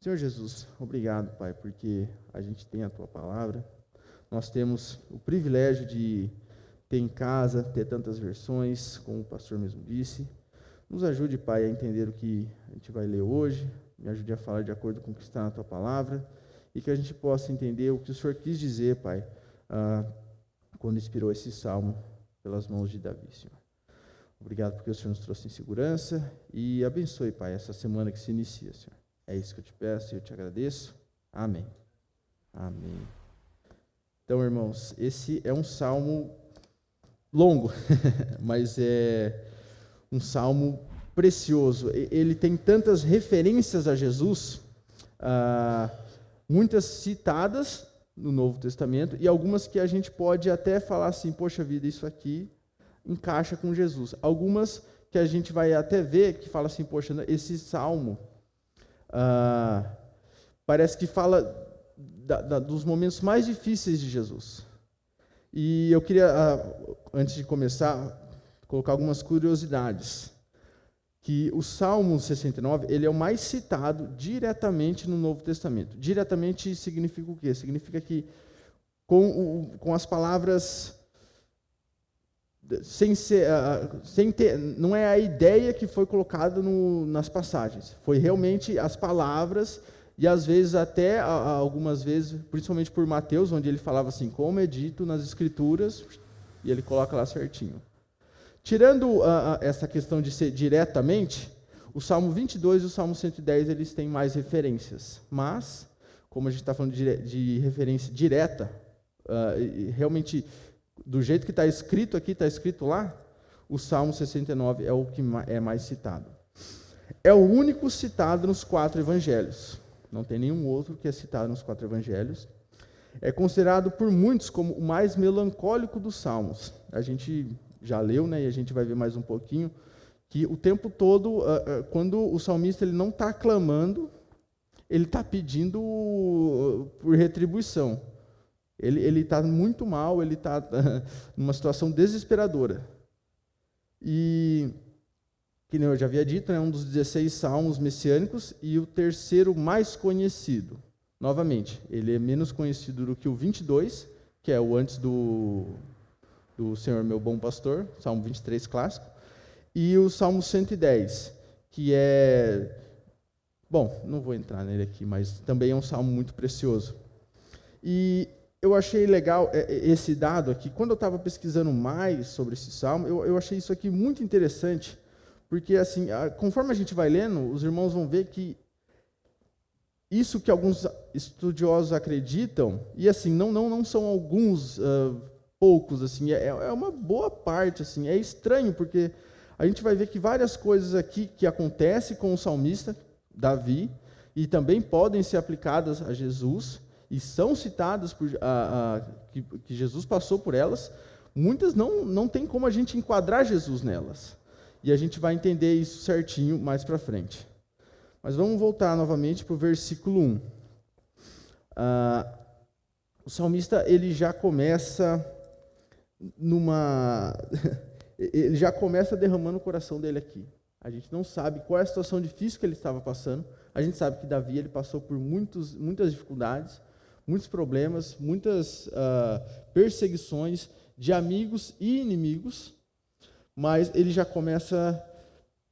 Senhor Jesus, obrigado, Pai, porque a gente tem a Tua palavra. Nós temos o privilégio de ter em casa, ter tantas versões, como o pastor mesmo disse. Nos ajude, Pai, a entender o que a gente vai ler hoje, me ajude a falar de acordo com o que está na Tua palavra, e que a gente possa entender o que o Senhor quis dizer, Pai, quando inspirou esse salmo pelas mãos de Davi, Senhor. Obrigado porque o Senhor nos trouxe em segurança e abençoe, Pai, essa semana que se inicia, Senhor. É isso que eu te peço e eu te agradeço. Amém. Amém. Então, irmãos, esse é um salmo longo, mas é um salmo precioso. Ele tem tantas referências a Jesus, muitas citadas no Novo Testamento e algumas que a gente pode até falar assim, poxa vida, isso aqui encaixa com Jesus. Algumas que a gente vai até ver que fala assim, poxa, esse salmo parece que fala dos momentos mais difíceis de Jesus. E eu queria, antes de começar, colocar algumas curiosidades. Que o Salmo 69, ele é o mais citado diretamente no Novo Testamento. Diretamente significa o quê? Significa que com as palavras, sem ter, não é a ideia que foi colocada nas passagens. Foi realmente as palavras, e às vezes até, algumas vezes, principalmente por Mateus, onde ele falava assim, como é dito nas Escrituras, e ele coloca lá certinho. Tirando essa questão de ser diretamente, o Salmo 22 e o Salmo 110, eles têm mais referências. Mas, como a gente está falando de referência direta, realmente, do jeito que está escrito aqui, está escrito lá, o Salmo 69 é o que é mais citado. É o único citado nos 4 evangelhos. Não tem nenhum outro que é citado nos 4 evangelhos. É considerado por muitos como o mais melancólico dos salmos. A gente já leu, né, e a gente vai ver mais um pouquinho, que o tempo todo, quando o salmista ele não está clamando, ele está pedindo por retribuição. Ele está muito mal, ele está numa situação desesperadora. E, que nem eu já havia dito, é um dos 16 salmos messiânicos e o terceiro mais conhecido. Novamente, ele é menos conhecido do que o 22, que é o antes do Senhor meu bom pastor, Salmo 23 clássico, e o Salmo 110, que é... Bom, não vou entrar nele aqui, mas também é um salmo muito precioso. E eu achei legal esse dado aqui. Quando eu estava pesquisando mais sobre esse salmo, eu achei isso aqui muito interessante, porque assim, conforme a gente vai lendo, os irmãos vão ver que isso que alguns estudiosos acreditam, e assim, não são alguns, poucos, assim, é uma boa parte, assim, é estranho, porque a gente vai ver que várias coisas aqui que acontecem com o salmista, Davi, e também podem ser aplicadas a Jesus, e são citadas que Jesus passou por elas, muitas não tem como a gente enquadrar Jesus nelas, e a gente vai entender isso certinho mais para frente. Mas vamos voltar novamente para o versículo 1. O salmista ele já começa ele já começa derramando o coração dele aqui. A gente não sabe qual é a situação difícil que ele estava passando. A gente sabe que Davi ele passou por muitas dificuldades, muitos problemas, muitas perseguições de amigos e inimigos, mas ele já começa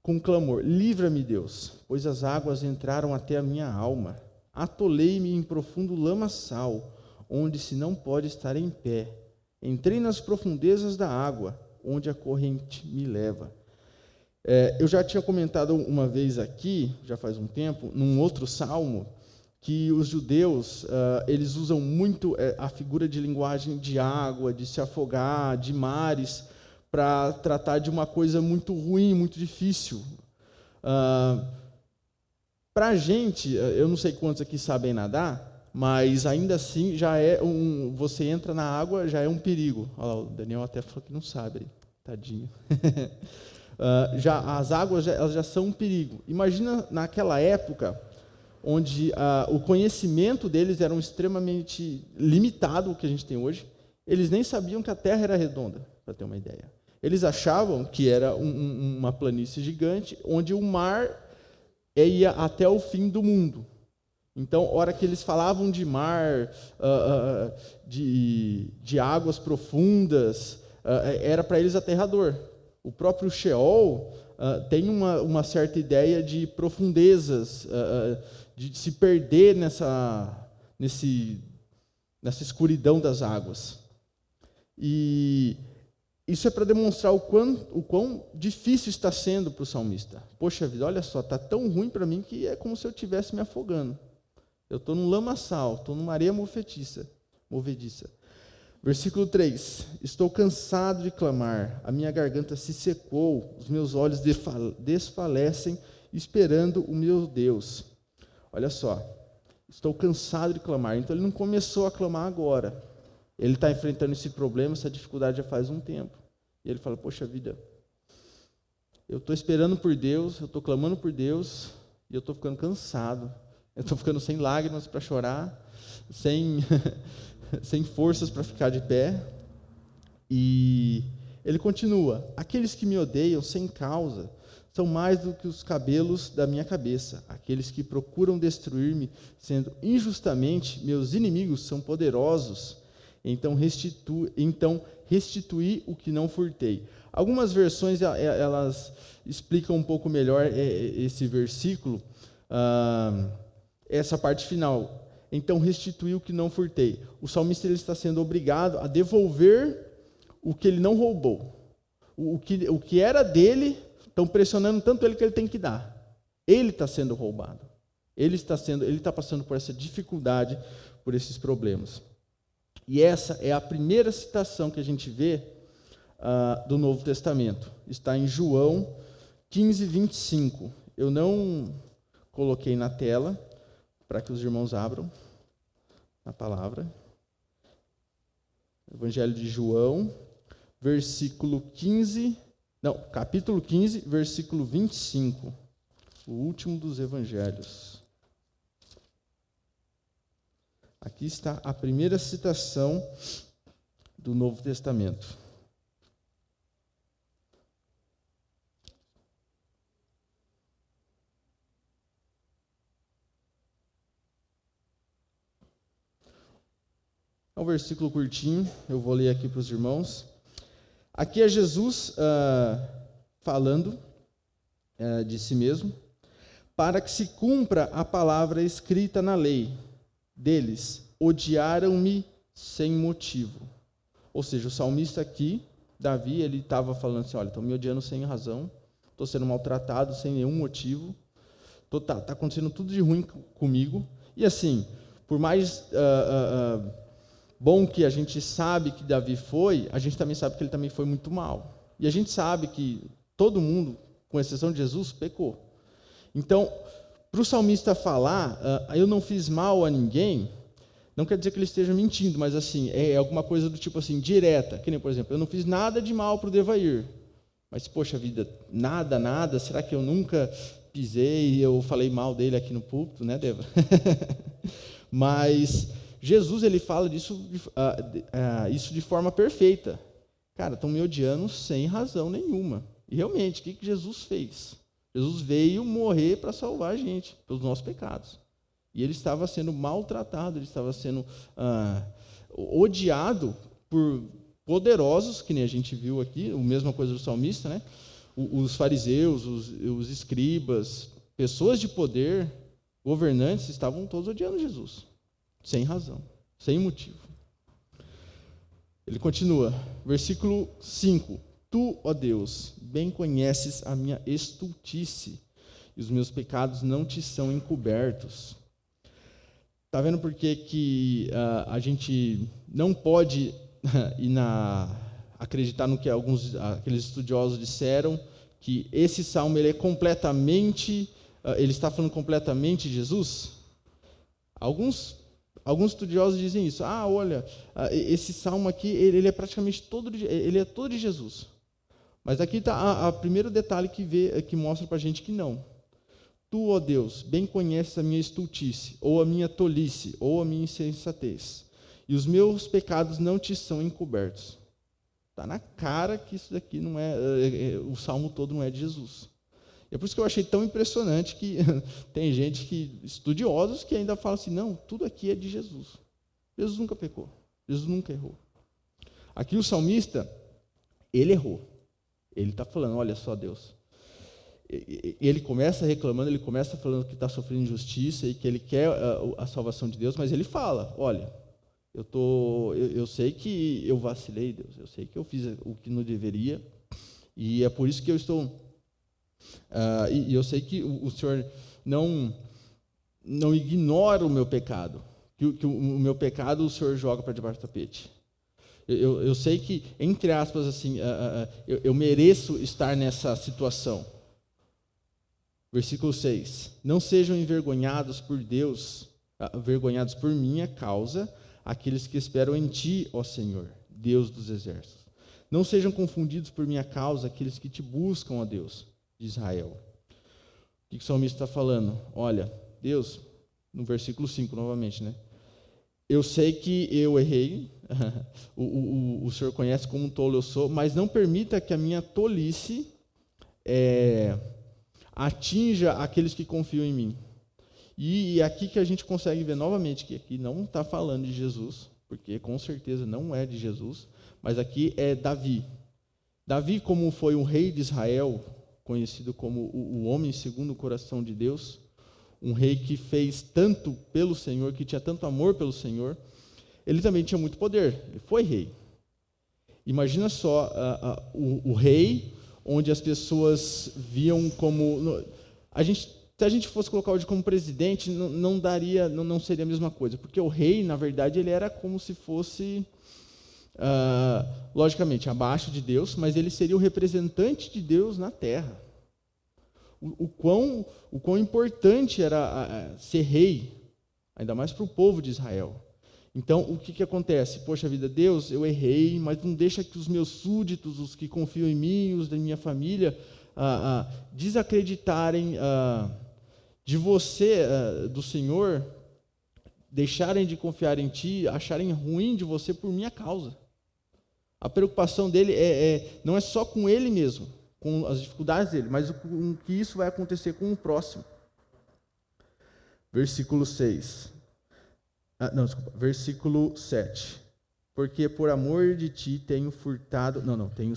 com clamor: livra-me, Deus, pois as águas entraram até a minha alma. Atolei-me em profundo lamaçal, onde se não pode estar em pé. Entrei nas profundezas da água, onde a corrente me leva. Eu já tinha comentado uma vez aqui, já faz um tempo, num outro salmo, que os judeus, eles usam muito a figura de linguagem de água, de se afogar, de mares, para tratar de uma coisa muito ruim, muito difícil. Para a gente, eu não sei quantos aqui sabem nadar, mas ainda assim já é você entra na água, já é um perigo. Olha lá, o Daniel até falou que não sabe, tadinho. As águas elas já são um perigo. Imagina naquela época, onde o conhecimento deles era extremamente limitado, o que a gente tem hoje. Eles nem sabiam que a Terra era redonda, para ter uma ideia. Eles achavam que era uma planície gigante, onde o mar ia até o fim do mundo. Então, a hora que eles falavam de mar, de águas profundas, era para eles aterrador. O próprio Sheol tem uma certa ideia de profundezas, de se perder nessa escuridão das águas. E isso é para demonstrar o quão difícil está sendo para o salmista. Poxa vida, olha só, está tão ruim para mim que é como se eu estivesse me afogando. Eu estou num lamaçal, estou numa areia movediça. Versículo 3. Estou cansado de clamar, a minha garganta se secou, os meus olhos desfalecem, esperando o meu Deus. Olha só, estou cansado de clamar. Então ele não começou a clamar agora. Ele está enfrentando esse problema, essa dificuldade já faz um tempo. E ele fala, poxa vida, eu estou esperando por Deus, eu estou clamando por Deus, e eu estou ficando cansado. Eu estou ficando sem lágrimas para chorar, sem forças para ficar de pé. E ele continua, aqueles que me odeiam sem causa são mais do que os cabelos da minha cabeça. Aqueles que procuram destruir-me, sendo injustamente meus inimigos, são poderosos. Então restituí o que não furtei. Algumas versões elas explicam um pouco melhor esse versículo, essa parte final. Então restituí o que não furtei. O salmista ele está sendo obrigado a devolver o que ele não roubou. O que era dele, estão pressionando tanto ele que ele tem que dar. Ele está sendo roubado. Ele está passando por essa dificuldade, por esses problemas. E essa é a primeira citação que a gente vê do Novo Testamento. Está em João 15, 25. Eu não coloquei na tela, para que os irmãos abram a palavra. Evangelho de João, capítulo 15, versículo 25. O último dos evangelhos. Aqui está a primeira citação do Novo Testamento. É um versículo curtinho, eu vou ler aqui para os irmãos. Aqui é Jesus falando de si mesmo, para que se cumpra a palavra escrita na lei. Deles, odiaram-me sem motivo. Ou seja, o salmista aqui, Davi, ele estava falando assim, olha, estão me odiando sem razão, estou sendo maltratado sem nenhum motivo, está acontecendo tudo de ruim comigo. E assim, por mais bom que a gente sabe que Davi foi, a gente também sabe que ele também foi muito mal. E a gente sabe que todo mundo, com exceção de Jesus, pecou. Então, para o salmista falar, eu não fiz mal a ninguém, não quer dizer que ele esteja mentindo, mas assim, é alguma coisa do tipo assim, direta. Que nem, por exemplo, eu não fiz nada de mal para o Devair. Mas, poxa vida, nada, será que eu nunca pisei e eu falei mal dele aqui no púlpito, né, Deva? Mas Jesus, ele fala disso isso de forma perfeita. Cara, estão me odiando sem razão nenhuma. E realmente, o que Jesus fez? Jesus veio morrer para salvar a gente, pelos nossos pecados. E ele estava sendo maltratado, ele estava sendo odiado por poderosos, que nem a gente viu aqui, a mesma coisa do salmista, né? Os fariseus, os escribas, pessoas de poder, governantes, estavam todos odiando Jesus, sem razão, sem motivo. Ele continua, versículo 5. Tu, ó Deus, bem conheces a minha estultice, e os meus pecados não te são encobertos. Está vendo por que a gente não pode acreditar no que aqueles estudiosos disseram, que esse salmo ele está falando completamente de Jesus? Alguns estudiosos dizem isso. Olha, esse salmo aqui, ele é praticamente todo de Jesus. Mas aqui está o primeiro detalhe que mostra para a gente que não. Tu, ó Deus, bem conheces a minha estultice, ou a minha tolice, ou a minha insensatez, e os meus pecados não te são encobertos. Está na cara que isso daqui não é, o salmo todo não é de Jesus. É por isso que eu achei tão impressionante que tem gente, estudiosos, que ainda falam assim, não, tudo aqui é de Jesus. Jesus nunca pecou, Jesus nunca errou. Aqui o salmista, ele errou. Ele está falando, olha só Deus. Ele começa reclamando, ele começa falando que está sofrendo injustiça e que ele quer a salvação de Deus, mas ele fala, olha, eu sei que eu vacilei, Deus, eu sei que eu fiz o que não deveria, e é por isso que eu estou... e eu sei que o Senhor não ignora o meu pecado, que o meu pecado o Senhor joga para debaixo do tapete. Eu sei que, entre aspas, assim, eu mereço estar nessa situação. Versículo 6. Não sejam envergonhados por Deus, envergonhados por minha causa, aqueles que esperam em Ti, ó Senhor, Deus dos exércitos. Não sejam confundidos por minha causa aqueles que Te buscam, ó Deus de Israel. O que o salmista está falando? Olha, Deus, no versículo 5 novamente, né? Eu sei que eu errei, o Senhor conhece como um tolo eu sou, mas não permita que a minha tolice atinja aqueles que confiam em mim. E aqui que a gente consegue ver novamente que aqui não está falando de Jesus, porque com certeza não é de Jesus, mas aqui é Davi. Davi, como foi um rei de Israel, conhecido como o homem segundo o coração de Deus, um rei que fez tanto pelo Senhor, que tinha tanto amor pelo Senhor, ele também tinha muito poder, ele foi rei. Imagina só o rei, onde as pessoas viam como... se a gente fosse colocar hoje como presidente, não seria a mesma coisa, porque o rei, na verdade, ele era como se fosse, logicamente, abaixo de Deus, mas ele seria o representante de Deus na terra. O quão importante era ser rei, ainda mais para o povo de Israel. Então, o que acontece? Poxa vida, Deus, eu errei, mas não deixa que os meus súditos, os que confiam em mim, os da minha família, desacreditarem de você, do Senhor, deixarem de confiar em Ti, acharem ruim de você por minha causa. A preocupação dele não é só com ele mesmo, com as dificuldades dele, mas o que isso vai acontecer com o próximo. Versículo 6. Versículo 7. Porque por amor de Ti tenho tenho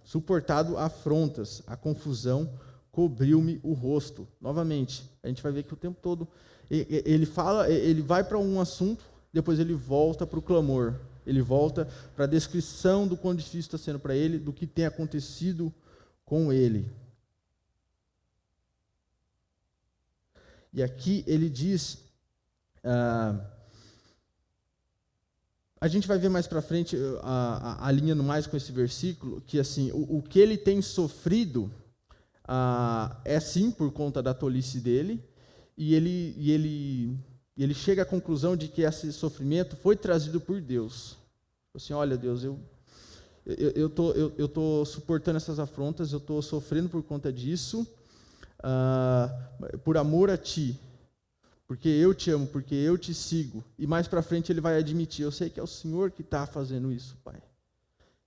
suportado afrontas, a confusão cobriu-me o rosto. Novamente, a gente vai ver que o tempo todo ele vai para um assunto, depois ele volta para o clamor. Ele volta para a descrição do quão difícil está sendo para ele, do que tem acontecido com ele. E aqui ele diz, a gente vai ver mais para frente, alinhando mais com esse versículo, que assim, o que ele tem sofrido é sim por conta da tolice dele, e ele chega à conclusão de que esse sofrimento foi trazido por Deus. Assim, olha Deus, eu tô suportando essas afrontas, eu estou sofrendo por conta disso, por amor a Ti, porque eu te amo, porque eu te sigo. E mais para frente ele vai admitir, eu sei que é o Senhor que está fazendo isso, Pai.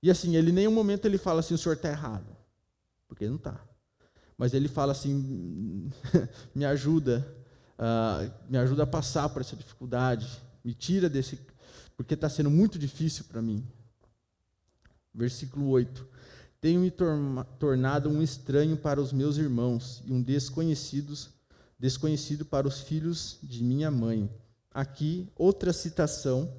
E assim, ele em nenhum momento ele fala assim, o Senhor está errado, porque ele não está. Mas ele fala assim, me ajuda a passar por essa dificuldade, me tira desse, porque está sendo muito difícil para mim. Versículo 8. Tenho me tornado um estranho para os meus irmãos e um desconhecido para os filhos de minha mãe. Aqui, outra citação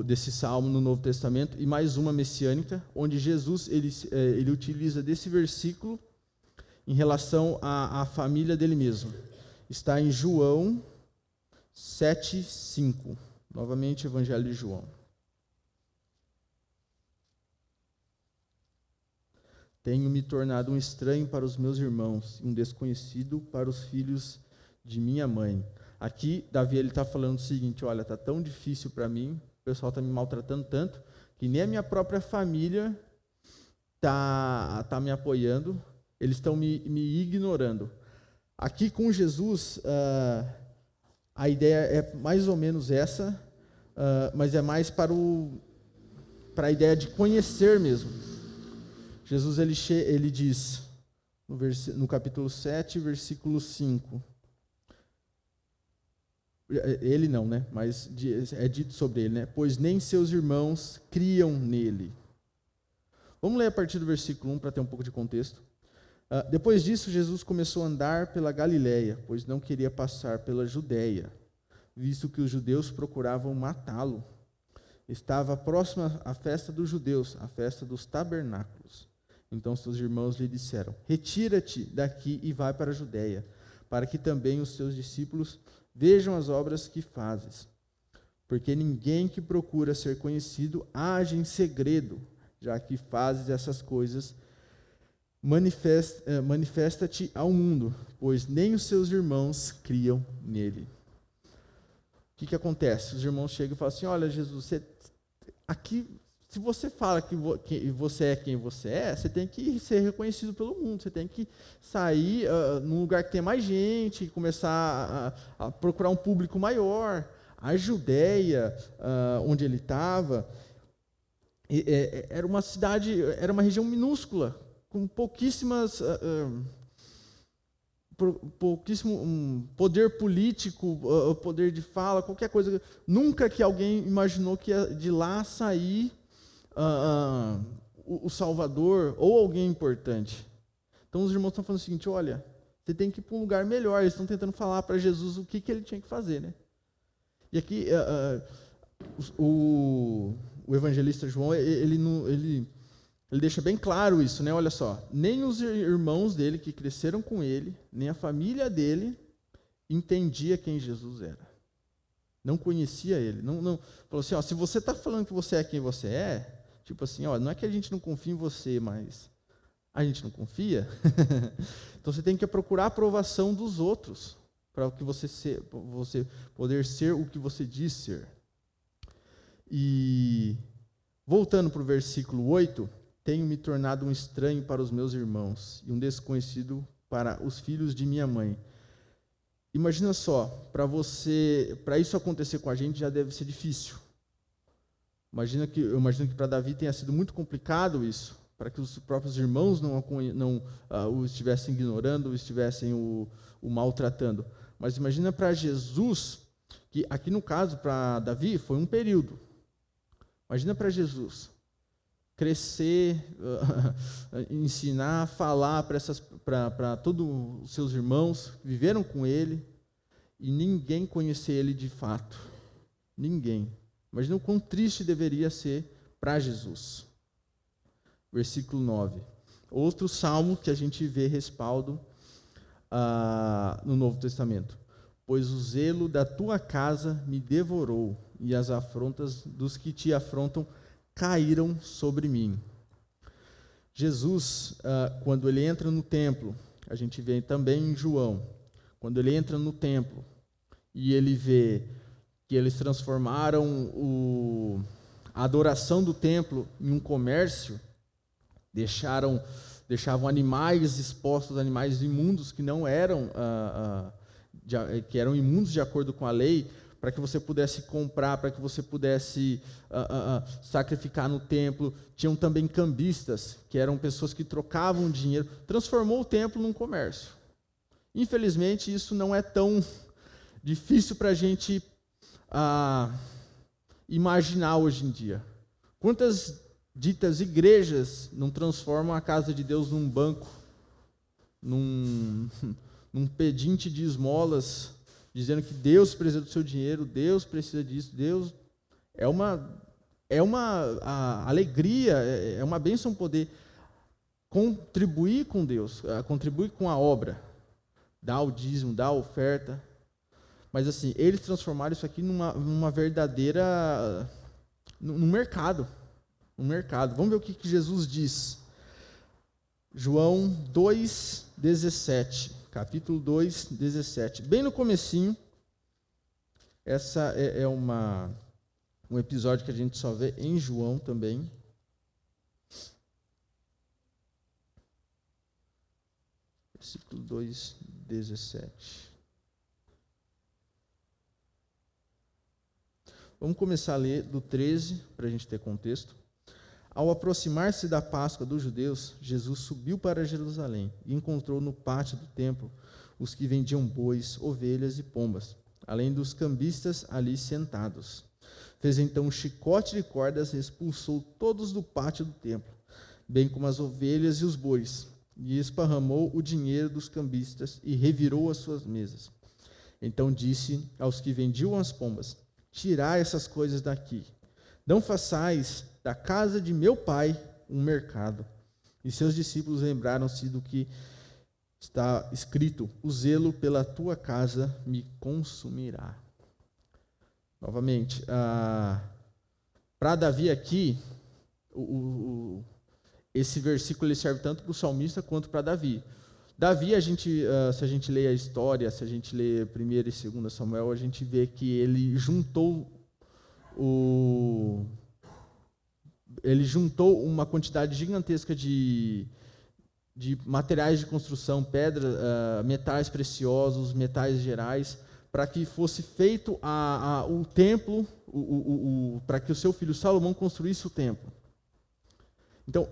desse salmo no Novo Testamento, e mais uma messiânica, onde Jesus ele utiliza desse versículo em relação à família dele mesmo. Está em João 7:5. Novamente, Evangelho de João. Tenho me tornado um estranho para os meus irmãos, um desconhecido para os filhos de minha mãe. Aqui, Davi está falando o seguinte, olha, está tão difícil para mim, o pessoal está me maltratando tanto, que nem a minha própria família está me apoiando, eles estão me ignorando. Aqui com Jesus, a ideia é mais ou menos essa, mas é mais para a ideia de conhecer mesmo. Jesus ele diz, no capítulo 7, versículo 5, ele não, né? Mas é dito sobre ele, né? Pois nem seus irmãos criam nele. Vamos ler a partir do versículo 1 para ter um pouco de contexto. Depois disso, Jesus começou a andar pela Galiléia, pois não queria passar pela Judéia, visto que os judeus procuravam matá-lo. Estava próxima à festa dos judeus, a festa dos tabernáculos. Então seus irmãos lhe disseram: retira-te daqui e vai para a Judéia, para que também os teus discípulos vejam as obras que fazes. Porque ninguém que procura ser conhecido age em segredo, já que fazes essas coisas, manifesta-te ao mundo, pois nem os seus irmãos criam nele. O que acontece? Os irmãos chegam e falam assim: olha, Jesus, aqui, se você fala que você é quem você é, você tem que ser reconhecido pelo mundo, você tem que sair num lugar que tem mais gente, começar a procurar um público maior. A Judéia, onde ele estava, era uma cidade, era uma região minúscula, com pouquíssimo poder político, poder de fala, qualquer coisa. Nunca que alguém imaginou que ia de lá sair o Salvador ou alguém importante. Então os irmãos estão falando o seguinte: olha, você tem que ir para um lugar melhor. Eles estão tentando falar para Jesus o que ele tinha que fazer, né? E aqui o evangelista João, ele deixa bem claro isso, né? Olha só, nem os irmãos dele que cresceram com ele, nem a família dele entendia quem Jesus era. Não conhecia ele. Não falou assim: ó, se você está falando que você é quem você é, tipo assim, ó, não é que a gente não confia em você, mas a gente não confia. Então você tem que procurar a aprovação dos outros para que você poder ser o que você diz ser. E voltando para o versículo 8, tenho me tornado um estranho para os meus irmãos e um desconhecido para os filhos de minha mãe. Imagina só, para isso acontecer com a gente já deve ser difícil. Eu imagino que para Davi tenha sido muito complicado isso, para que os próprios irmãos não o estivessem ignorando, o estivessem o maltratando. Mas imagina para Jesus, que aqui no caso para Davi foi um período. Imagina para Jesus crescer, ensinar, falar para todos os seus irmãos que viveram com ele e ninguém conhecer ele de fato. Ninguém. Imagina o quão triste deveria ser para Jesus. Versículo 9. Outro salmo que a gente vê respaldo no Novo Testamento. Pois o zelo da tua casa me devorou, e as afrontas dos que te afrontam caíram sobre mim. Jesus, quando ele entra no templo, a gente vê também em João, quando ele entra no templo e ele vê que eles transformaram a adoração do templo em um comércio, deixavam animais expostos, animais imundos que não eram, que eram imundos de acordo com a lei, para que você pudesse comprar, para que você pudesse sacrificar no templo. Tinham também cambistas, que eram pessoas que trocavam dinheiro. Transformou o templo num comércio. Infelizmente, isso não é tão difícil para a gente imaginar hoje em dia. Quantas ditas igrejas não transformam a casa de Deus num banco, num pedinte de esmolas, dizendo que Deus precisa do seu dinheiro, Deus precisa disso, Deus é uma alegria, é uma bênção poder contribuir com Deus, contribuir com a obra, dar o dízimo, dar a oferta. Mas assim, eles transformaram isso aqui numa verdadeira, num mercado. Vamos ver o que Jesus diz. João 2:17. Capítulo 2, 17. Bem no comecinho, essa é um episódio que a gente só vê em João também. Versículo 2, 17. Vamos começar a ler do 13, para a gente ter contexto. Ao aproximar-se da Páscoa dos judeus, Jesus subiu para Jerusalém e encontrou no pátio do templo os que vendiam bois, ovelhas e pombas, além dos cambistas ali sentados. Fez então um chicote de cordas e expulsou todos do pátio do templo, bem como as ovelhas e os bois, e esparramou o dinheiro dos cambistas e revirou as suas mesas. Então disse aos que vendiam as pombas: tirai essas coisas daqui. Não façais da casa de meu pai um mercado. E seus discípulos lembraram-se do que está escrito: o zelo pela tua casa me consumirá. Novamente, para Davi aqui, esse versículo ele serve tanto para o salmista quanto para Davi. Davi, se a gente lê a história, se a gente lê 1 e 2 Samuel, a gente vê que ele juntou uma quantidade gigantesca de materiais de construção, pedra, metais preciosos, metais gerais, para que fosse feito o templo, para que o seu filho Salomão construísse o templo. Então,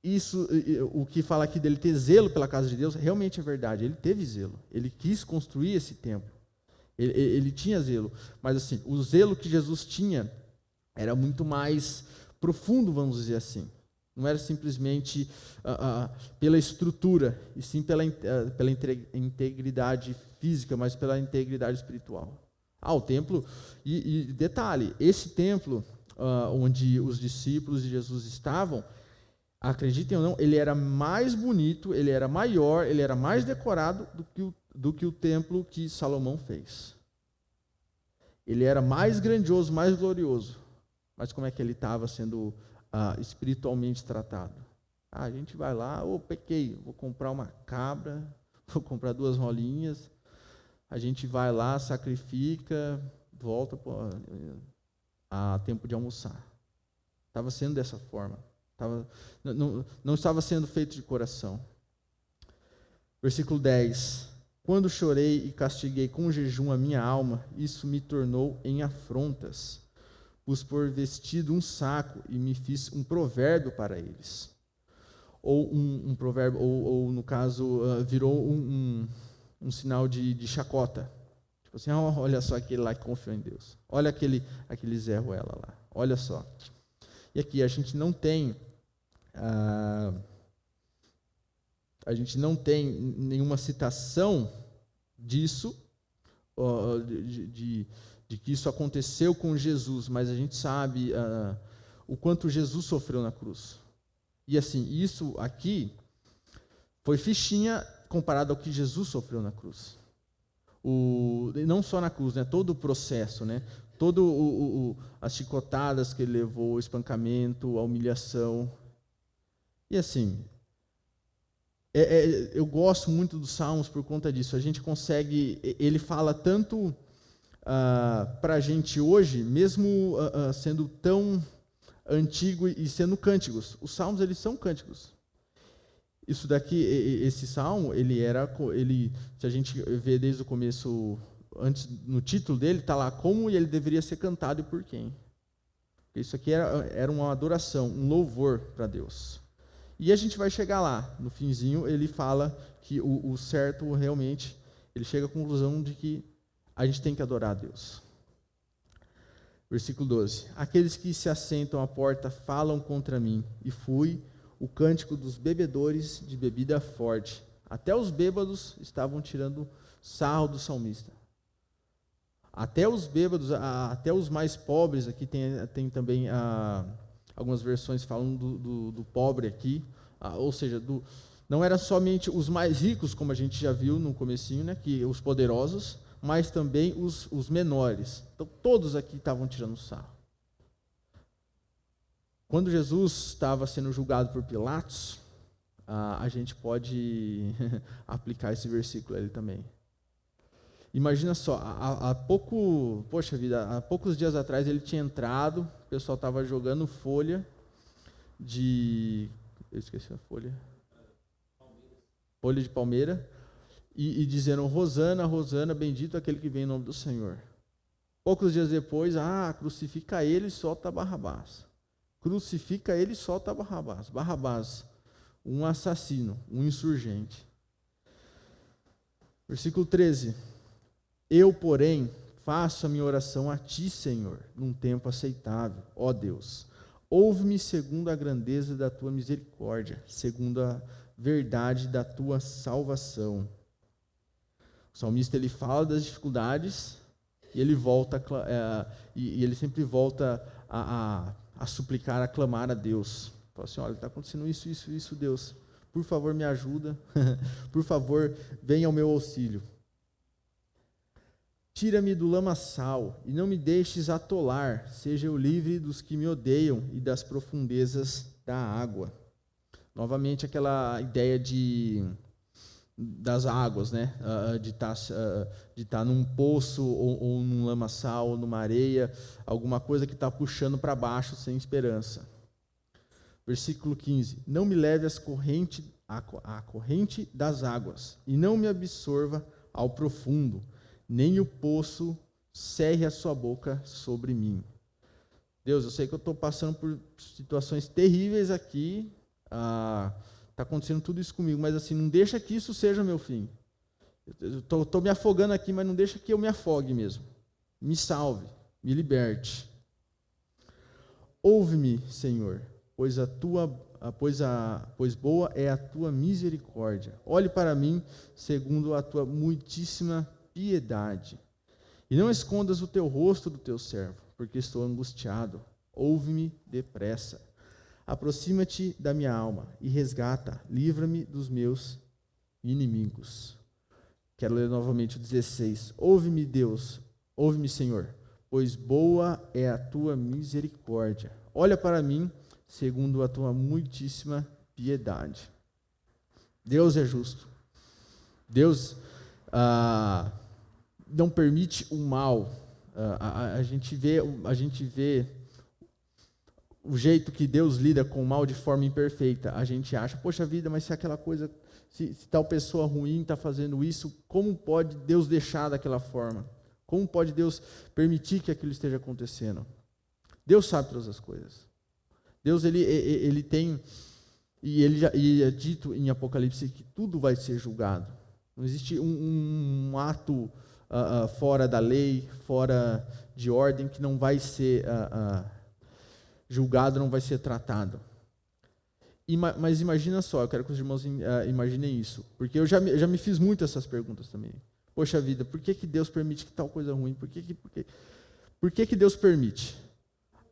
isso, o que fala aqui dele ter zelo pela casa de Deus, realmente é verdade. Ele teve zelo, ele quis construir esse templo, ele tinha zelo. Mas assim, o zelo que Jesus tinha era muito mais profundo, vamos dizer assim. Não era simplesmente pela estrutura, e sim pela integridade física, mas pela integridade espiritual. O templo, e detalhe, esse templo onde os discípulos de Jesus estavam, acreditem ou não, ele era mais bonito, ele era maior, ele era mais decorado do que o templo que Salomão fez. Ele era mais grandioso, mais glorioso. Mas como é que ele estava sendo espiritualmente tratado? A gente vai lá, pequei, vou comprar uma cabra, vou comprar 2 rolinhas, a gente vai lá, sacrifica, volta a tempo de almoçar. Estava sendo dessa forma. Não estava sendo feito de coração. Versículo 10. Quando chorei e castiguei com jejum a minha alma, isso me tornou em afrontas. Pus por vestido um saco e me fiz um provérbio para eles. Ou um provérbio, ou no caso, virou um sinal de chacota. Tipo assim, olha só aquele lá que confiou em Deus. Olha aquele Zé Ruela lá. Olha só. E aqui a gente não tem nenhuma citação disso, de que isso aconteceu com Jesus, mas a gente sabe o quanto Jesus sofreu na cruz. E assim, isso aqui foi fichinha comparado ao que Jesus sofreu na cruz. Não só na cruz, né? Todo o processo, né? As chicotadas que ele levou, o espancamento, a humilhação. E assim, eu gosto muito dos Salmos por conta disso. A gente consegue, ele fala tanto para a gente hoje, mesmo sendo tão antigo e sendo cânticos. Os Salmos, eles são cânticos. Isso daqui, esse Salmo, se a gente vê desde o começo, antes no título dele, está lá como ele deveria ser cantado e por quem. Isso aqui era uma adoração, um louvor para Deus. E a gente vai chegar lá, no finzinho, ele fala que o certo realmente, ele chega à conclusão de que a gente tem que adorar a Deus. Versículo 12. Aqueles que se assentam à porta falam contra mim, e fui o cântico dos bebedores de bebida forte. Até os bêbados estavam tirando sarro do salmista. Até os bêbados, até os mais pobres, aqui tem também algumas versões falando do pobre aqui, ou seja, não era somente os mais ricos, como a gente já viu no comecinho, né, que os poderosos, mas também os menores. Então, todos aqui estavam tirando sarro. Quando Jesus estava sendo julgado por Pilatos, a gente pode aplicar esse versículo a ele também. Imagina só, há poucos dias atrás ele tinha entrado, o pessoal estava jogando folha eu esqueci a folha. Folha de palmeira, e dizendo, Rosana, Rosana, bendito aquele que vem em nome do Senhor. Poucos dias depois, crucifica ele e solta Barrabás. Crucifica ele e solta Barrabás. Barrabás, um assassino, um insurgente. Versículo 13. Eu, porém, faço a minha oração a ti, Senhor, num tempo aceitável, ó Deus. Ouve-me segundo a grandeza da tua misericórdia, segundo a verdade da tua salvação. O salmista, ele fala das dificuldades e ele volta e ele sempre volta a suplicar, a clamar a Deus. Fala assim, olha, está acontecendo isso, Deus. Por favor, me ajuda. Por favor, venha ao meu auxílio. Tira-me do lamaçal e não me deixes atolar. Seja eu livre dos que me odeiam e das profundezas da água. Novamente, aquela ideia das águas, né? De estar num poço ou num lamaçal ou numa areia, alguma coisa que está puxando para baixo sem esperança. Versículo 15. Não me leve à corrente das águas e não me absorva ao profundo, nem o poço cerre a sua boca sobre mim. Deus, eu sei que eu estou passando por situações terríveis aqui, está acontecendo tudo isso comigo, mas assim, não deixa que isso seja meu fim. Eu estou me afogando aqui, mas não deixa que eu me afogue mesmo. Me salve, me liberte. Ouve-me, Senhor, pois boa é a tua misericórdia. Olhe para mim segundo a tua muitíssima piedade. E não escondas o teu rosto do teu servo, porque estou angustiado. Ouve-me depressa. Aproxima-te da minha alma e resgata, livra-me dos meus inimigos. Quero ler novamente o 16. Ouve-me, Deus, ouve-me, Senhor, pois boa é a tua misericórdia. Olha para mim segundo a tua muitíssima piedade. Deus é justo. Deus não permite o mal. A gente vê o jeito que Deus lida com o mal de forma imperfeita. A gente acha, poxa vida, mas se aquela coisa, se tal pessoa ruim está fazendo isso, como pode Deus deixar daquela forma? Como pode Deus permitir que aquilo esteja acontecendo? Deus sabe todas as coisas. Deus, ele tem, e é dito em Apocalipse que tudo vai ser julgado. Não existe um ato fora da lei, fora de ordem, que não vai ser julgado, não vai ser tratado. Mas imagina só, eu quero que os irmãos imaginem isso, porque eu já me fiz muito essas perguntas também. Poxa vida, por que Deus permite que tal coisa ruim? Por que Deus permite?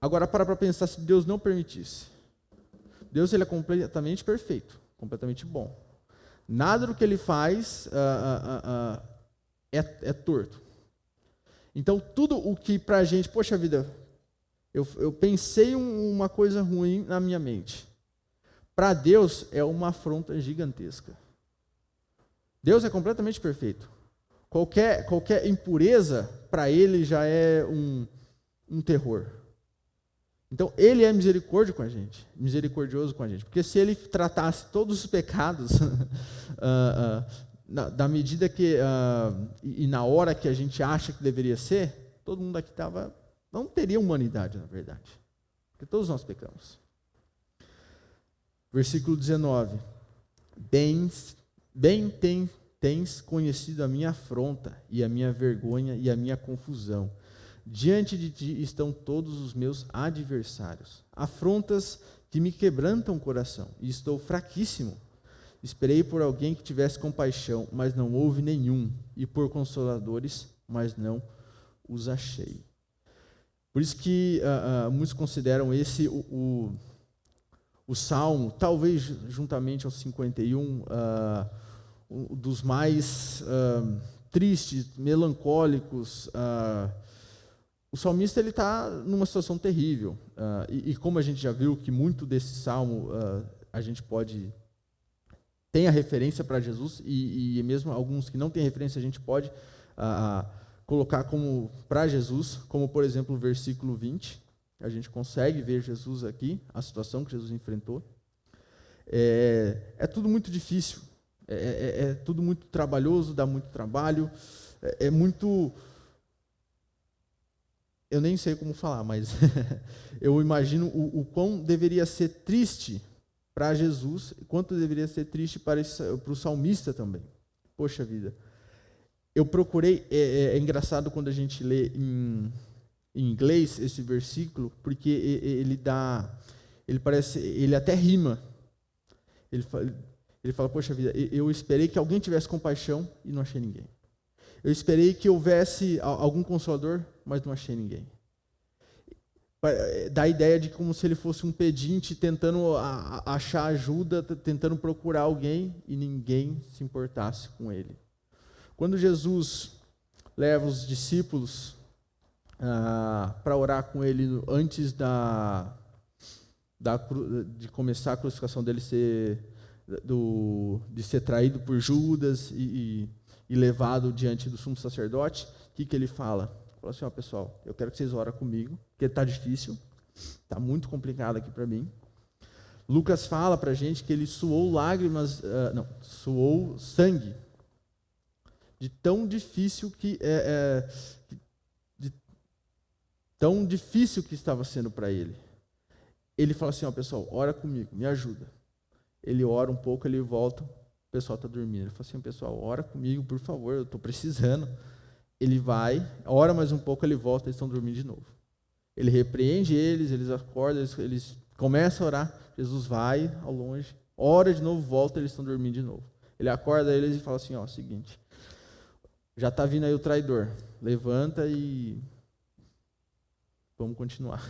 Agora para pensar, se Deus não permitisse. Deus, ele é completamente perfeito, completamente bom. Nada do que ele faz é torto. Então, tudo o que para a gente, poxa vida, eu pensei uma coisa ruim na minha mente. Para Deus é uma afronta gigantesca. Deus é completamente perfeito. Qualquer impureza, para ele já é um terror. Então, ele é misericordioso com a gente. Porque se ele tratasse todos os pecados da medida que e na hora que a gente acha que deveria ser, todo mundo aqui não teria humanidade, na verdade. Porque todos nós pecamos. Versículo 19. Bem tens conhecido a minha afronta, e a minha vergonha, e a minha confusão. Diante de ti estão todos os meus adversários. Afrontas que me quebrantam o coração, e estou fraquíssimo. Esperei por alguém que tivesse compaixão, mas não houve nenhum, e por consoladores, mas não os achei. Por isso que muitos consideram esse o Salmo, talvez juntamente ao 51, um dos mais tristes, melancólicos. O salmista está numa situação terrível. E como a gente já viu que muito desse salmo a gente tem a referência para Jesus, e mesmo alguns que não têm referência a gente pode colocar como para Jesus, como por exemplo o versículo 20, a gente consegue ver Jesus aqui, a situação que Jesus enfrentou. É tudo muito difícil, é tudo muito trabalhoso, dá muito trabalho, eu nem sei como falar, mas eu imagino o quão deveria ser triste para Jesus, quanto deveria ser triste para o salmista também. Poxa vida. Eu procurei, é engraçado quando a gente lê em inglês esse versículo, porque ele até rima. Ele fala, poxa vida, eu esperei que alguém tivesse compaixão e não achei ninguém. Eu esperei que houvesse algum consolador, mas não achei ninguém. Dá a ideia de como se ele fosse um pedinte tentando achar ajuda, tentando procurar alguém e ninguém se importasse com ele. Quando Jesus leva os discípulos para orar com ele antes de começar a crucificação dele de ser traído por Judas e levado diante do sumo sacerdote, o que ele fala? Fala assim, pessoal, eu quero que vocês orem comigo, porque está difícil, está muito complicado aqui para mim. Lucas fala para a gente que ele suou suou sangue, de tão difícil tão difícil que estava sendo para ele. Ele fala assim, pessoal, ora comigo, me ajuda. Ele ora um pouco, ele volta, o pessoal está dormindo. Ele fala assim, pessoal, ora comigo, por favor, eu estou precisando. Ele vai, ora mais um pouco, ele volta, eles estão dormindo de novo. Ele repreende eles acordam, eles começam a orar, Jesus vai ao longe, ora de novo, volta, eles estão dormindo de novo. Ele acorda eles e fala assim, seguinte, já está vindo aí o traidor, levanta e vamos continuar.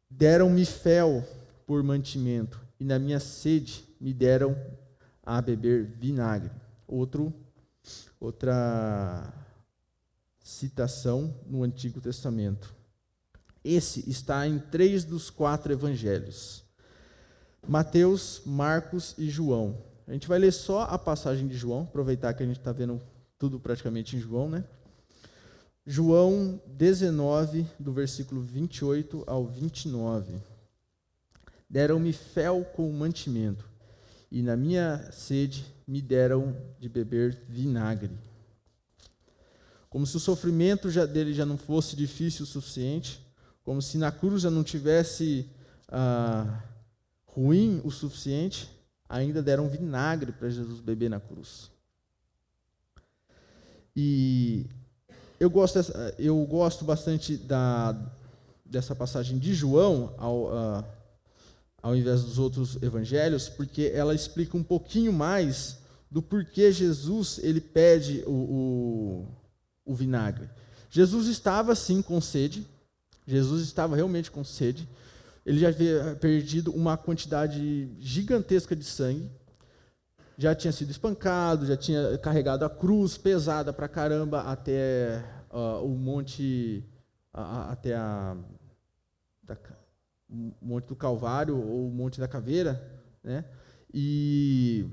Deram-me fel por mantimento, e na minha sede me deram a beber vinagre. Outra citação no Antigo Testamento. Esse está em 3 dos 4 evangelhos. Mateus, Marcos e João. A gente vai ler só a passagem de João, aproveitar que a gente está vendo tudo praticamente em João, né? João 19, do versículo 28 ao 29. Deram-me fel com mantimento, e na minha sede me deram de beber vinagre. Como se o sofrimento dele já não fosse difícil o suficiente, como se na cruz já não tivesse ruim o suficiente, ainda deram vinagre para Jesus beber na cruz. E eu gosto bastante dessa passagem de João, ao invés dos outros evangelhos, porque ela explica um pouquinho mais do porquê Jesus ele pede o vinagre. Jesus estava sim com sede, Jesus estava realmente com sede, ele já havia perdido uma quantidade gigantesca de sangue, já tinha sido espancado, já tinha carregado a cruz pesada pra caramba até o monte, o Monte do Calvário ou o Monte da Caveira, né? E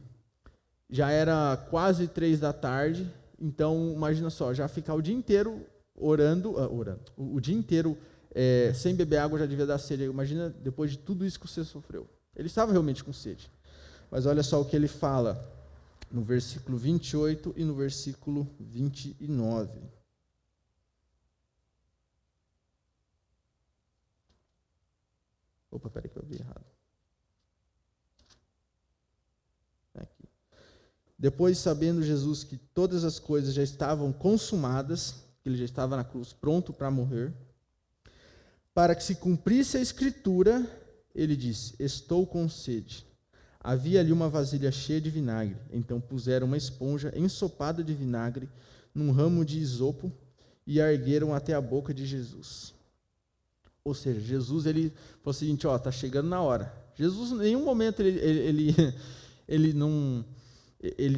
já era quase 3 da tarde, então imagina só, já ficar o dia inteiro orando, o dia inteiro sem beber água já devia dar sede. Imagina depois de tudo isso que você sofreu. Ele estava realmente com sede. Mas olha só o que ele fala no versículo 28 e no versículo 29. Opa, peraí que eu vi errado. Aqui. Depois, sabendo Jesus que todas as coisas já estavam consumadas, que ele já estava na cruz pronto para morrer, para que se cumprisse a escritura, ele disse, estou com sede. Havia ali uma vasilha cheia de vinagre, então puseram uma esponja ensopada de vinagre num ramo de isopo e a ergueram até a boca de Jesus. Ou seja, Jesus ele falou o seguinte, está chegando na hora. Jesus em nenhum momento ele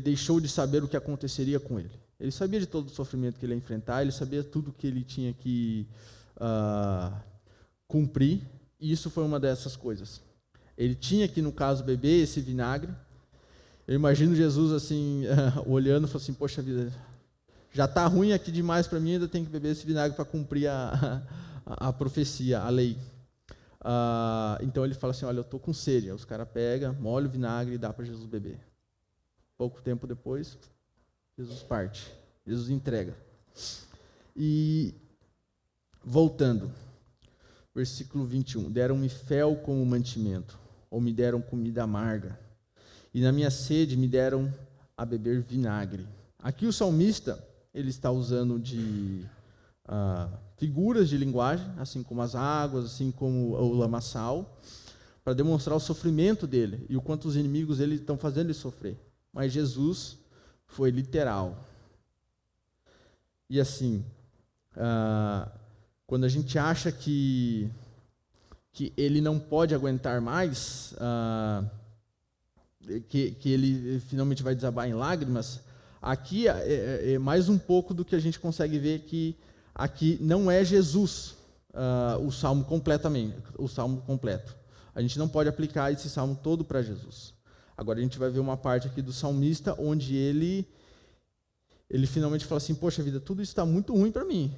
deixou de saber o que aconteceria com ele. Ele sabia de todo o sofrimento que ele ia enfrentar, ele sabia tudo que ele tinha que cumprir, e isso foi uma dessas coisas. Ele tinha que, no caso, beber esse vinagre. Eu imagino Jesus assim, olhando e falando assim, poxa vida, já está ruim aqui demais para mim, ainda tem que beber esse vinagre para cumprir a profecia, a lei. Então ele fala assim, olha, eu estou com sede. Aí os caras pegam, molham o vinagre e dá para Jesus beber. Pouco tempo depois, Jesus parte. Jesus entrega. E Voltando, versículo 21. Deram-me fel como mantimento, ou me deram comida amarga, e na minha sede me deram a beber vinagre. Aqui o salmista, ele está usando de figuras de linguagem, assim como as águas, assim como o lamaçal, para demonstrar o sofrimento dele e o quanto os inimigos dele estão fazendo ele sofrer. Mas Jesus foi literal. E assim, quando a gente acha que ele não pode aguentar mais, que ele finalmente vai desabar em lágrimas, aqui é mais um pouco do que a gente consegue ver que aqui não é Jesus o salmo completamente, o salmo completo. A gente não pode aplicar esse salmo todo para Jesus. Agora a gente vai ver uma parte aqui do salmista onde ele finalmente fala assim: poxa vida, tudo isso está muito ruim para mim,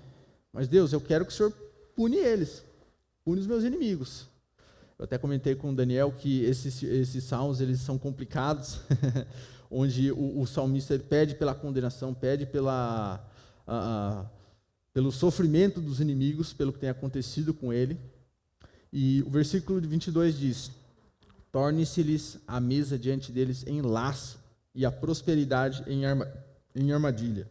mas Deus, eu quero que o Senhor pune eles, pune os meus inimigos. Eu até comentei com o Daniel que esses salmos eles são complicados, onde o salmista ele pede pela condenação, pede pelo sofrimento dos inimigos, pelo que tem acontecido com ele. E o versículo 22 diz: torne-se-lhes a mesa diante deles em laço, e a prosperidade em armadilha.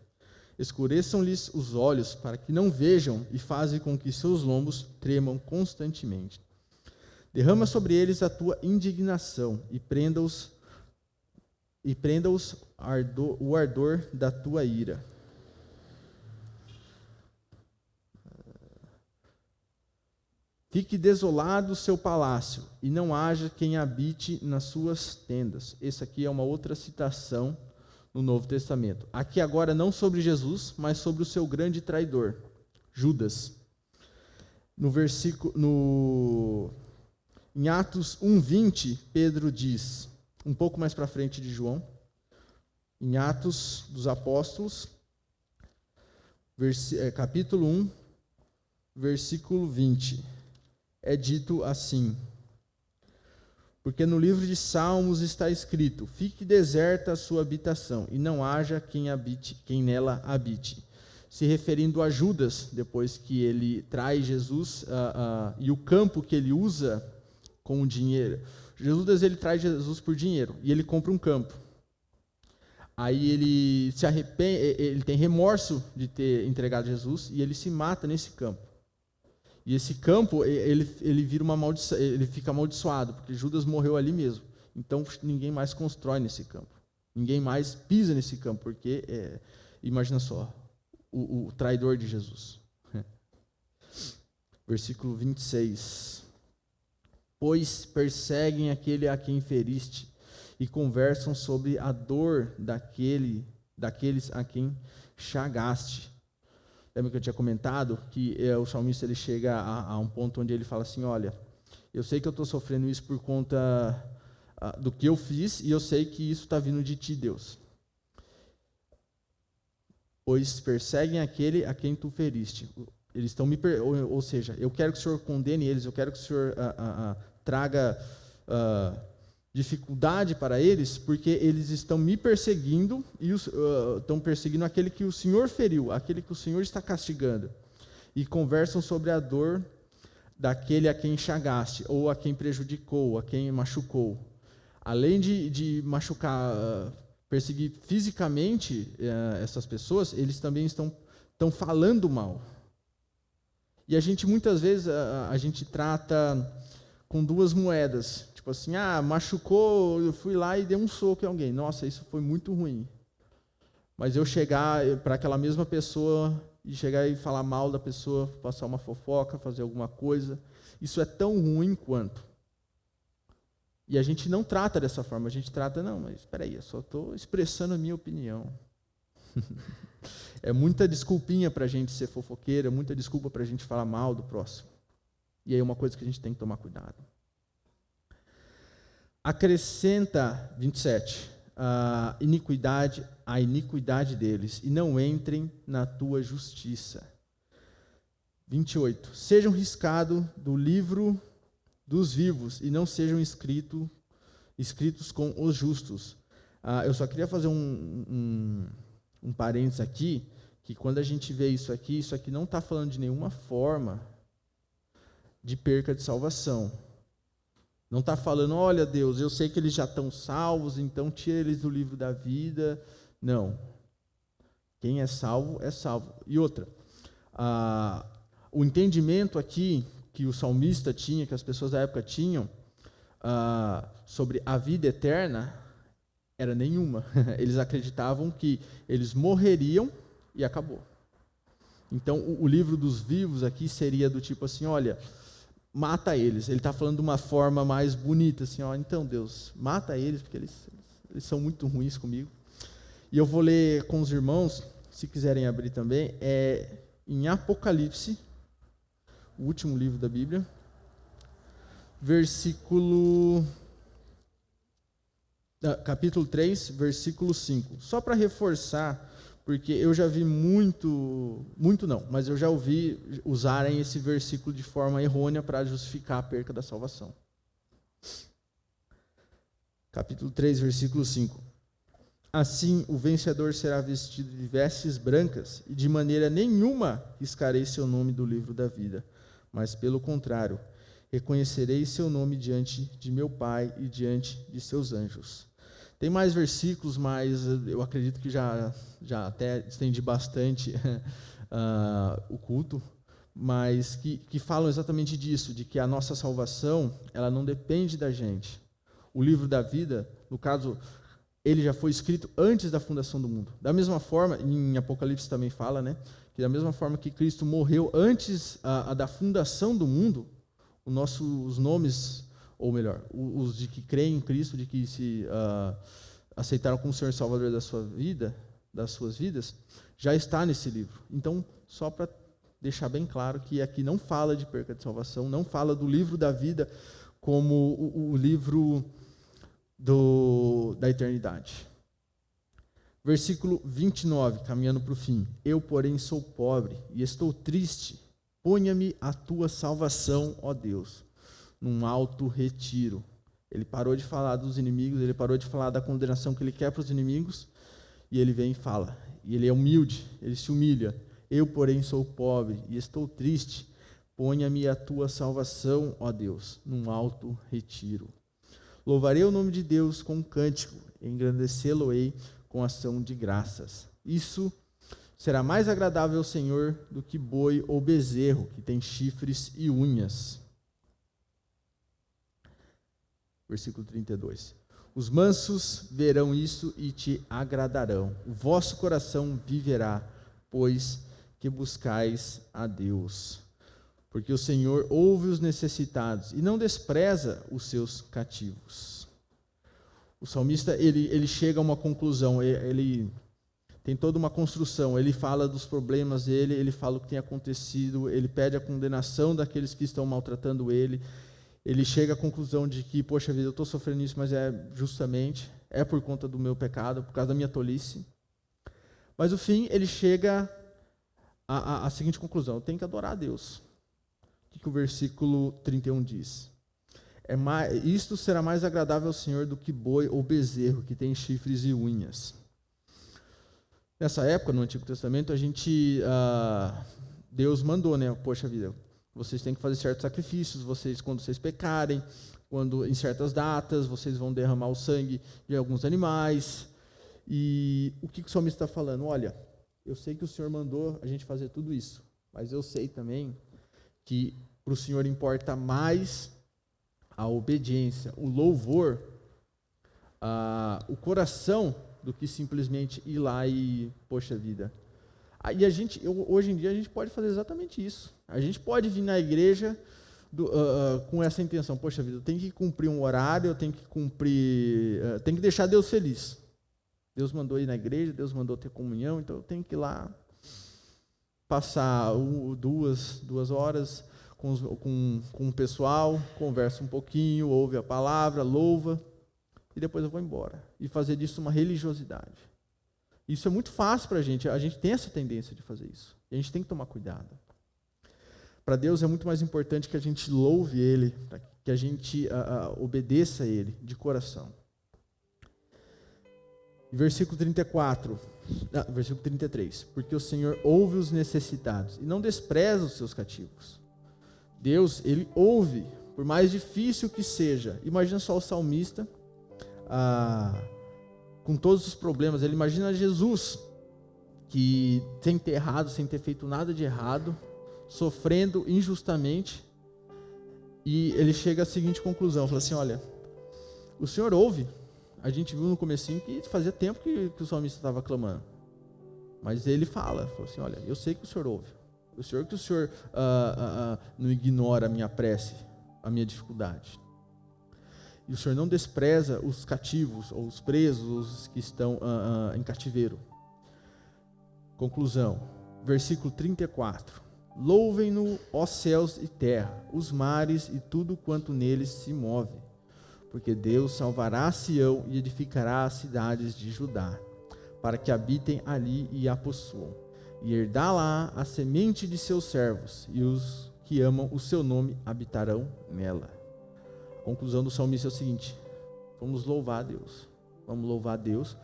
Escureçam-lhes os olhos para que não vejam, e fazem com que seus lombos tremam constantemente. Derrama sobre eles a tua indignação, e prenda-os o ardor da tua ira. Fique desolado o seu palácio, e não haja quem habite nas suas tendas. Essa aqui é uma outra citação no Novo Testamento. Aqui agora não sobre Jesus, mas sobre o seu grande traidor, Judas. Em Atos 1:20, Pedro diz, um pouco mais para frente de João, em Atos dos Apóstolos, capítulo 1, versículo 20, é dito assim: porque no livro de Salmos está escrito: fique deserta a sua habitação, e não haja quem nela habite. Se referindo a Judas, depois que ele traz Jesus, e o campo que ele usa com o dinheiro. Judas ele traz Jesus por dinheiro, e ele compra um campo. Aí ele se arrepende, ele tem remorso de ter entregado Jesus, e ele se mata nesse campo. E esse campo, ele vira uma maldição, ele fica amaldiçoado, porque Judas morreu ali mesmo. Então ninguém mais constrói nesse campo. Ninguém mais pisa nesse campo, porque, imagina só, o traidor de Jesus. Versículo 26. Pois perseguem aquele a quem feriste, e conversam sobre a dor daqueles a quem chagaste. Lembra que eu tinha comentado que o salmista ele chega a um ponto onde ele fala assim: olha, eu sei que eu estou sofrendo isso por conta do que eu fiz, e eu sei que isso está vindo de ti, Deus. Pois perseguem aquele a quem tu feriste. Eles estão ou seja, eu quero que o Senhor condene eles, eu quero que o Senhor traga dificuldade para eles, porque eles estão me perseguindo e estão perseguindo aquele que o Senhor feriu, aquele que o Senhor está castigando. E conversam sobre a dor daquele a quem chagaste, ou a quem prejudicou, a quem machucou. Além de machucar, perseguir fisicamente essas pessoas, eles também estão falando mal. E a gente, muitas vezes, a gente trata com duas moedas. Tipo assim, machucou, eu fui lá e dei um soco em alguém. Nossa, isso foi muito ruim. Mas eu chegar para aquela mesma pessoa e chegar e falar mal da pessoa, passar uma fofoca, fazer alguma coisa, isso é tão ruim quanto. E a gente não trata dessa forma, a gente trata, não, mas espera aí, eu só estou expressando a minha opinião. É muita desculpinha para a gente ser fofoqueira, muita desculpa para a gente falar mal do próximo. E aí é uma coisa que a gente tem que tomar cuidado. Acrescenta, 27, a iniquidade deles, e não entrem na tua justiça. 28, sejam riscados do livro dos vivos, e não sejam escritos com os justos. Eu só queria fazer um parênteses aqui, que quando a gente vê isso aqui não está falando de nenhuma forma de perca de salvação. Não está falando, olha Deus, eu sei que eles já estão salvos, então tira eles do livro da vida. Não. Quem é salvo, é salvo. E outra, o entendimento aqui que o salmista tinha, que as pessoas da época tinham, sobre a vida eterna, era nenhuma. Eles acreditavam que eles morreriam e acabou. Então, o livro dos vivos aqui seria do tipo assim, olha, mata eles. Ele está falando de uma forma mais bonita, assim, ó, então Deus, mata eles, porque eles são muito ruins comigo. E eu vou ler com os irmãos, se quiserem abrir também, em Apocalipse, o último livro da Bíblia, capítulo 3, versículo 5. Só para reforçar, porque eu já vi muito não, mas eu já ouvi usarem esse versículo de forma errônea para justificar a perca da salvação. Capítulo 3, versículo 5. Assim, o vencedor será vestido de vestes brancas, e de maneira nenhuma riscarei seu nome do livro da vida, mas, pelo contrário, reconhecerei seu nome diante de meu Pai e diante de seus anjos. Tem mais versículos, mas eu acredito que já até estendi bastante o culto, mas que falam exatamente disso, de que a nossa salvação, ela não depende da gente. O livro da vida, no caso, ele já foi escrito antes da fundação do mundo. Da mesma forma, em Apocalipse também fala, né, que da mesma forma que Cristo morreu antes da fundação do mundo, os nomes, ou melhor, os de que creem em Cristo, de que se aceitaram como Senhor e Salvador das suas vidas, já está nesse livro. Então, só para deixar bem claro que aqui não fala de perca de salvação, não fala do livro da vida como o livro da eternidade. Versículo 29, caminhando para o fim. Eu, porém, sou pobre e estou triste. Ponha-me a tua salvação, ó Deus, num alto retiro. Ele parou de falar dos inimigos, ele parou de falar da condenação que ele quer para os inimigos, e ele vem e fala. E ele é humilde, ele se humilha. Eu, porém, sou pobre e estou triste. Ponha-me a tua salvação, ó Deus, num alto retiro. Louvarei o nome de Deus com um cântico, engrandecê-lo-ei com ação de graças. Isso será mais agradável ao Senhor do que boi ou bezerro, que tem chifres e unhas. Versículo 32. Os mansos verão isso e te agradarão. O vosso coração viverá, pois que buscais a Deus. Porque o Senhor ouve os necessitados e não despreza os seus cativos. O salmista, ele chega a uma conclusão, ele tem toda uma construção, ele fala dos problemas dele, ele fala o que tem acontecido, ele pede a condenação daqueles que estão maltratando ele chega à conclusão de que, poxa vida, eu estou sofrendo isso, mas é por conta do meu pecado, por causa da minha tolice. Mas, no fim, ele chega à seguinte conclusão, eu tenho que adorar a Deus. O que o versículo 31 diz? Isto será mais agradável ao Senhor do que boi ou bezerro, que tem chifres e unhas. Nessa época, no Antigo Testamento, Deus mandou, né? Poxa vida, vocês têm que fazer certos sacrifícios, quando vocês pecarem, em certas datas, vocês vão derramar o sangue de alguns animais. E o que o salmista está falando? Olha, eu sei que o Senhor mandou a gente fazer tudo isso, mas eu sei também que para o Senhor importa mais a obediência, o louvor, o coração, do que simplesmente ir lá e, poxa vida. E hoje em dia, a gente pode fazer exatamente isso. A gente pode vir na igreja com essa intenção, poxa vida, eu tenho que cumprir um horário, eu tenho que deixar Deus feliz. Deus mandou ir na igreja, Deus mandou ter comunhão, então eu tenho que ir lá passar 2 horas com o pessoal, conversa um pouquinho, ouve a palavra, louva, e depois eu vou embora. E fazer disso uma religiosidade. Isso é muito fácil para a gente tem essa tendência de fazer isso. E a gente tem que tomar cuidado. Para Deus é muito mais importante que a gente louve Ele, que a gente obedeça a Ele de coração. Versículo 34, versículo 33. Porque o Senhor ouve os necessitados e não despreza os seus cativos. Deus, ele ouve, por mais difícil que seja. Imagina só o salmista, com todos os problemas. Ele imagina Jesus, que sem ter errado, sem ter feito nada de errado, sofrendo injustamente. E ele chega à seguinte conclusão, fala assim, olha, o Senhor ouve. A gente viu no comecinho que fazia tempo que o salmista estava clamando. Mas ele falou assim, olha, eu sei que o Senhor ouve. O Senhor não ignora a minha prece, a minha dificuldade. E o Senhor não despreza os cativos, ou os presos, os que estão em cativeiro. Conclusão, versículo 34. Louvem-no, ó céus e terra, os mares e tudo quanto neles se move. Porque Deus salvará Sião e edificará as cidades de Judá, para que habitem ali e a possuam, e herdar lá a semente de seus servos, e os que amam o seu nome habitarão nela. A conclusão do salmista é o seguinte: vamos louvar a Deus, vamos louvar a Deus.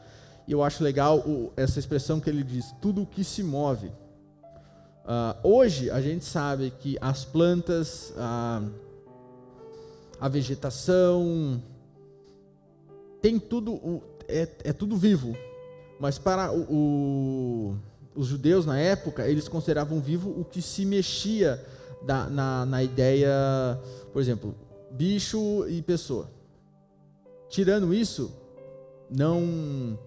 E eu acho legal essa expressão que ele diz, tudo o que se move. Hoje a gente sabe que as plantas, a vegetação, tem tudo, é tudo vivo. Mas para os judeus na época, eles consideravam vivo o que se mexia na ideia, por exemplo, bicho e pessoa. Tirando isso, não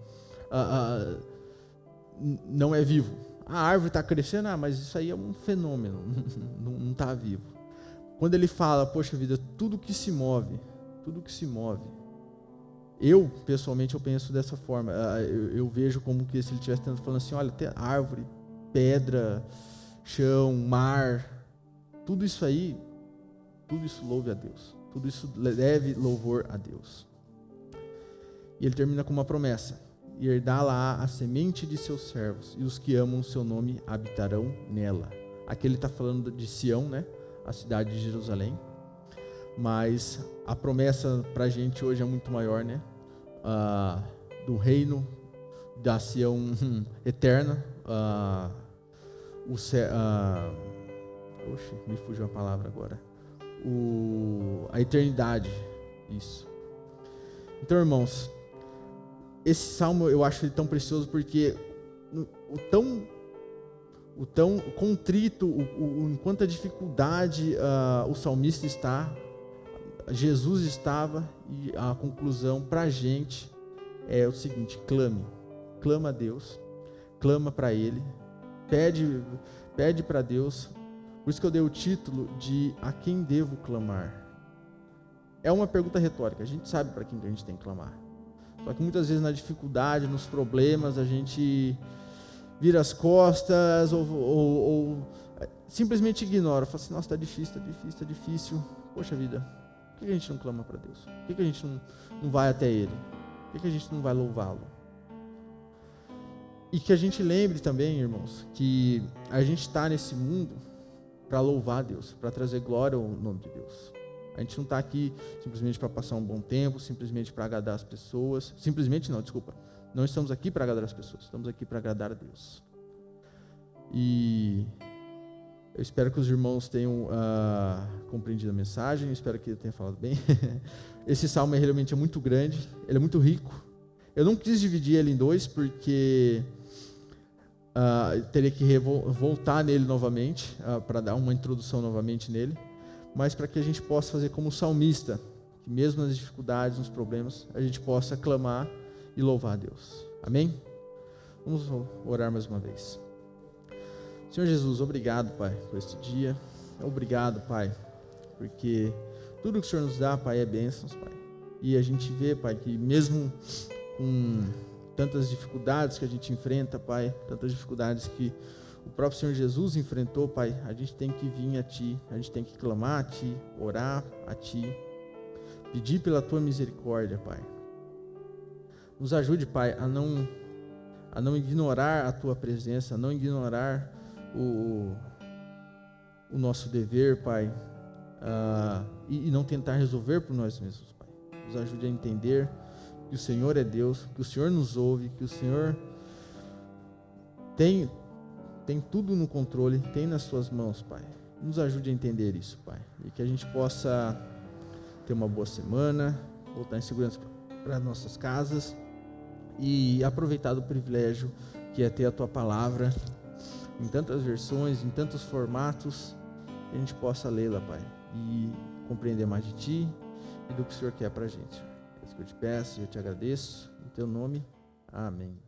é vivo. A árvore está crescendo, mas isso aí é um fenômeno, não está vivo. Quando ele fala, poxa vida, tudo que se move, eu, pessoalmente, eu penso dessa forma, eu vejo como que se ele estivesse falando assim, olha, tem árvore, pedra, chão, mar, tudo isso aí, tudo isso louve a Deus, tudo isso deve louvor a Deus. E ele termina com uma promessa, e herdar lá a semente de seus servos, e os que amam o seu nome habitarão nela. Aqui ele está falando de Sião, né? A cidade de Jerusalém, mas a promessa para a gente hoje é muito maior, né? Do reino da Sião eterna, me fugiu a palavra agora, a eternidade, isso. Então, irmãos, esse salmo eu acho ele tão precioso porque o tão contrito, em quanta dificuldade o salmista está, Jesus estava, e a conclusão para a gente é o seguinte: clama a Deus, clama para Ele, pede para Deus. Por isso que eu dei o título de A Quem Devo Clamar. É uma pergunta retórica, a gente sabe para quem que a gente tem que clamar. Só que muitas vezes na dificuldade, nos problemas, a gente vira as costas ou simplesmente ignora. Fala assim, nossa, está difícil. Poxa vida, por que a gente não clama para Deus? Por que a gente não vai até Ele? Por que a gente não vai louvá-lo? E que a gente lembre também, irmãos, que a gente está nesse mundo para louvar a Deus, para trazer glória ao nome de Deus. A gente não está aqui simplesmente para passar um bom tempo, simplesmente para agradar as pessoas. Não estamos aqui para agradar as pessoas, estamos aqui para agradar a Deus. E eu espero que os irmãos tenham compreendido a mensagem, espero que eu tenha falado bem. Esse salmo realmente é muito grande, ele é muito rico. Eu não quis dividir ele em dois, porque teria que voltar nele novamente, para dar uma introdução novamente nele. Mas para que a gente possa fazer como o salmista, que mesmo nas dificuldades, nos problemas, a gente possa clamar e louvar a Deus. Amém? Vamos orar mais uma vez. Senhor Jesus, obrigado, Pai, por este dia. Obrigado, Pai, porque tudo que o Senhor nos dá, Pai, é bênçãos, Pai. E a gente vê, Pai, que mesmo com tantas dificuldades que a gente enfrenta, Pai, tantas dificuldades que o próprio Senhor Jesus enfrentou, Pai, a gente tem que vir a Ti, a gente tem que clamar a Ti, orar a Ti, pedir pela Tua misericórdia, Pai. Nos ajude, Pai, a não ignorar a Tua presença, a não ignorar o nosso dever, Pai, e não tentar resolver por nós mesmos, Pai. Nos ajude a entender que o Senhor é Deus, que o Senhor nos ouve, que o Senhor tem tudo no controle, tem nas suas mãos, Pai. Nos ajude a entender isso, Pai, e que a gente possa ter uma boa semana, voltar em segurança para nossas casas e aproveitar do privilégio que é ter a Tua palavra em tantas versões, em tantos formatos, que a gente possa lê-la, Pai, e compreender mais de Ti e do que o Senhor quer para a gente. É isso que eu te peço e eu te agradeço, em Teu nome, amém.